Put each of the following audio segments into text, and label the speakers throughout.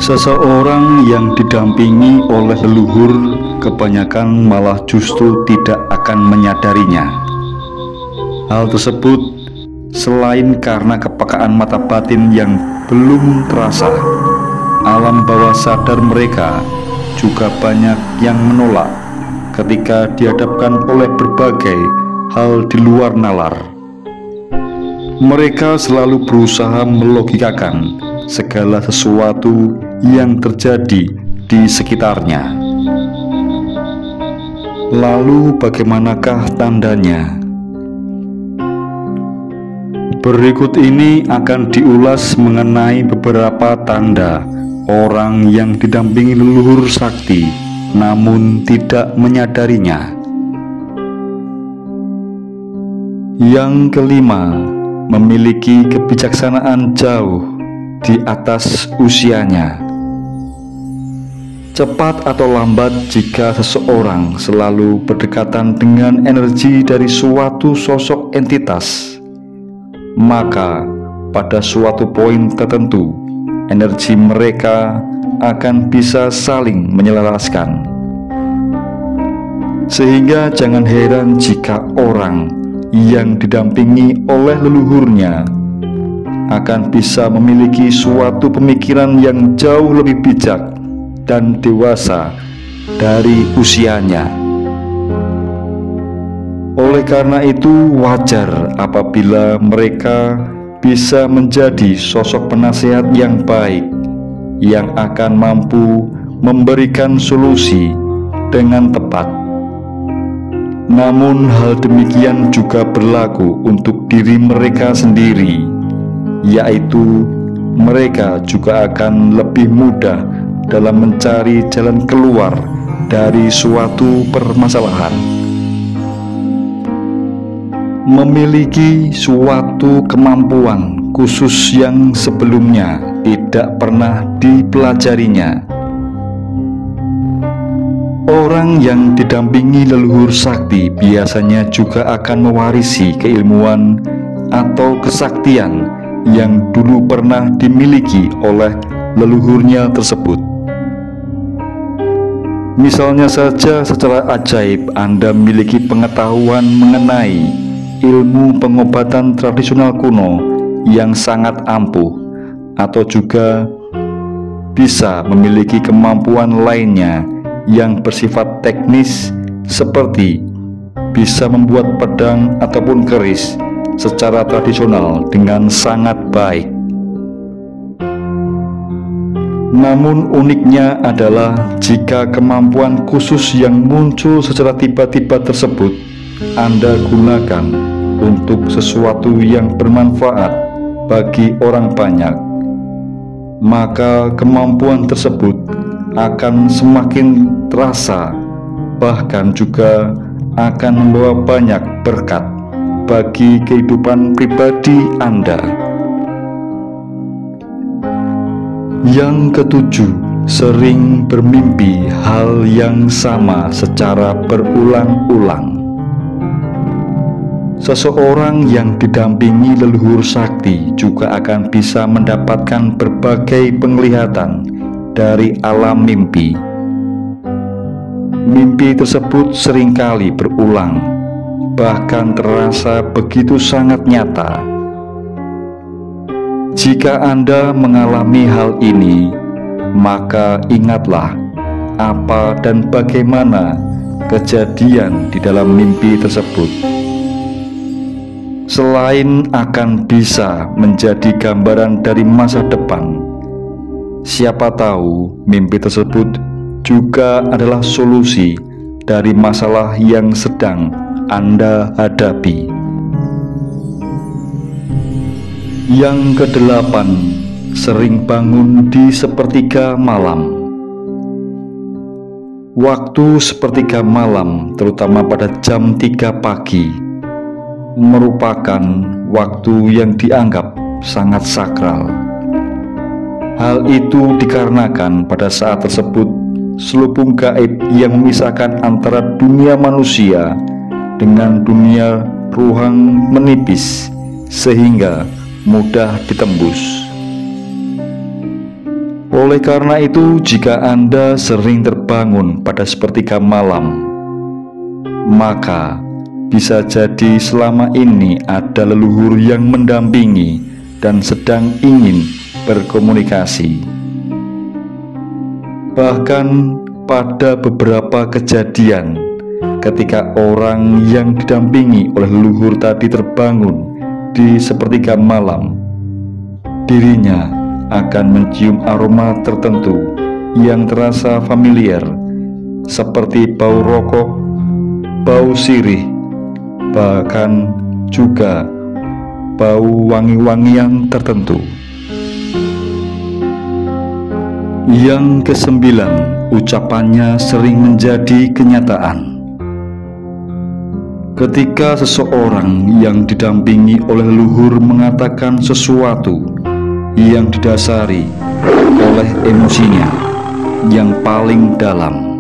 Speaker 1: Seseorang yang didampingi oleh leluhur kebanyakan malah justru tidak akan menyadarinya. Hal tersebut selain karena kepekaan mata batin yang belum terasa, alam bawah sadar mereka juga banyak yang menolak ketika dihadapkan oleh berbagai hal di luar nalar. Mereka selalu berusaha melogikakan segala sesuatu yang terjadi di sekitarnya. Lalu bagaimanakah tandanya? Berikut ini akan diulas mengenai beberapa tanda orang yang didampingi leluhur sakti namun tidak menyadarinya. Yang kelima, memiliki kebijaksanaan jauh di atas usianya. Cepat atau lambat, jika seseorang selalu berdekatan dengan energi dari suatu sosok entitas, maka pada suatu poin tertentu energi mereka akan bisa saling menyelaraskan. Sehingga jangan heran jika orang yang didampingi oleh leluhurnya akan bisa memiliki suatu pemikiran yang jauh lebih bijak dan dewasa dari usianya. Oleh karena itu, wajar apabila mereka bisa menjadi sosok penasehat yang baik, yang akan mampu memberikan solusi dengan tepat. Namun hal demikian juga berlaku untuk diri mereka sendiri, yaitu mereka juga akan lebih mudah dalam mencari jalan keluar dari suatu permasalahan. Memiliki suatu kemampuan khusus yang sebelumnya tidak pernah dipelajarinya. Orang yang didampingi leluhur sakti biasanya juga akan mewarisi keilmuan atau kesaktian yang dulu pernah dimiliki oleh leluhurnya tersebut. Misalnya saja, secara ajaib Anda memiliki pengetahuan mengenai ilmu pengobatan tradisional kuno yang sangat ampuh, atau juga bisa memiliki kemampuan lainnya yang bersifat teknis, seperti bisa membuat pedang ataupun keris secara tradisional dengan sangat baik. Namun uniknya adalah jika kemampuan khusus yang muncul secara tiba-tiba tersebut Anda gunakan untuk sesuatu yang bermanfaat bagi orang banyak, maka kemampuan tersebut akan semakin terasa, bahkan juga akan membawa banyak berkat bagi kehidupan pribadi Anda. Yang ketujuh, sering bermimpi hal yang sama secara berulang-ulang. Seseorang yang didampingi leluhur sakti juga akan bisa mendapatkan berbagai penglihatan dari alam mimpi. Mimpi tersebut seringkali berulang, bahkan terasa begitu sangat nyata. Jika Anda mengalami hal ini, maka ingatlah apa dan bagaimana kejadian di dalam mimpi tersebut. Selain akan bisa menjadi gambaran dari masa depan, siapa tahu mimpi tersebut juga adalah solusi dari masalah yang sedang Anda hadapi. Yang kedelapan, sering bangun di sepertiga malam. Waktu sepertiga malam, terutama pada jam 3 pagi, merupakan waktu yang dianggap sangat sakral. Hal itu dikarenakan pada saat tersebut selubung gaib yang memisahkan antara dunia manusia dengan dunia ruang menipis, sehingga mudah ditembus. Oleh karena itu, jika Anda sering terbangun pada sepertiga malam, maka bisa jadi selama ini ada leluhur yang mendampingi dan sedang ingin berkomunikasi. Bahkan pada beberapa kejadian, ketika orang yang didampingi oleh leluhur tadi terbangun di sepertiga malam, dirinya akan mencium aroma tertentu yang terasa familiar, seperti bau rokok, bau sirih, bahkan juga bau wangi-wangian tertentu. Yang kesembilan, ucapannya sering menjadi kenyataan. Ketika seseorang yang didampingi oleh leluhur mengatakan sesuatu yang didasari oleh emosinya yang paling dalam,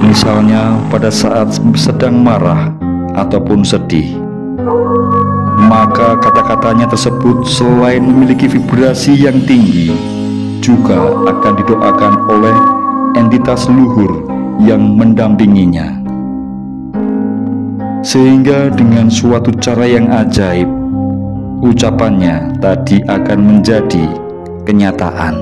Speaker 1: misalnya pada saat sedang marah ataupun sedih, maka kata-katanya tersebut selain memiliki vibrasi yang tinggi, juga akan didoakan oleh entitas leluhur yang mendampinginya. Sehingga dengan suatu cara yang ajaib, ucapannya tadi akan menjadi kenyataan.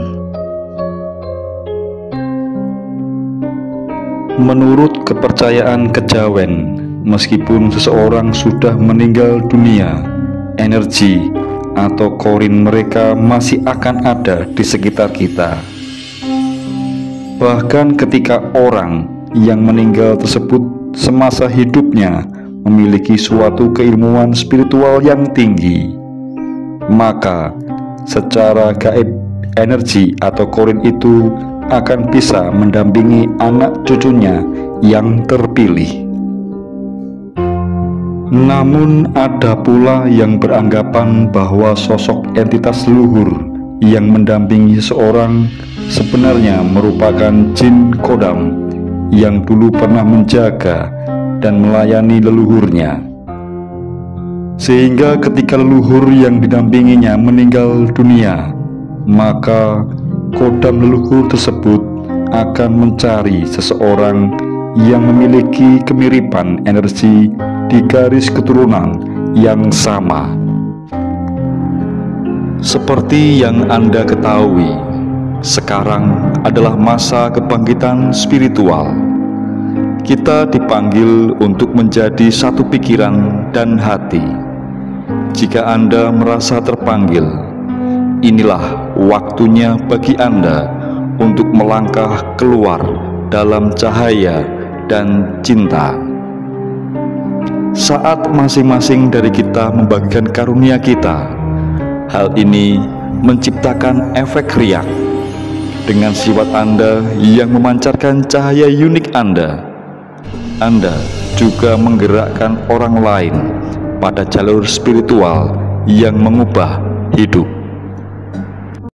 Speaker 1: Menurut kepercayaan kejawen, meskipun seseorang sudah meninggal dunia, energi atau korin mereka masih akan ada di sekitar kita. Bahkan ketika orang yang meninggal tersebut semasa hidupnya memiliki suatu keilmuan spiritual yang tinggi, maka secara gaib energi atau korin itu akan bisa mendampingi anak cucunya yang terpilih. Namun ada pula yang beranggapan bahwa sosok entitas leluhur yang mendampingi seseorang sebenarnya merupakan jin kodam yang dulu pernah menjaga dan melayani leluhurnya. Sehingga ketika leluhur yang didampinginya meninggal dunia, maka kodam leluhur tersebut akan mencari seseorang yang memiliki kemiripan energi di garis keturunan yang sama. Seperti yang Anda ketahui, sekarang adalah masa kebangkitan spiritual. Kita dipanggil untuk menjadi satu pikiran dan hati. Jika Anda merasa terpanggil, inilah waktunya bagi Anda untuk melangkah keluar dalam cahaya dan cinta. Saat masing-masing dari kita membagikan karunia kita, hal ini menciptakan efek riak. Dengan sifat Anda yang memancarkan cahaya unik Anda juga menggerakkan orang lain pada jalur spiritual yang mengubah hidup.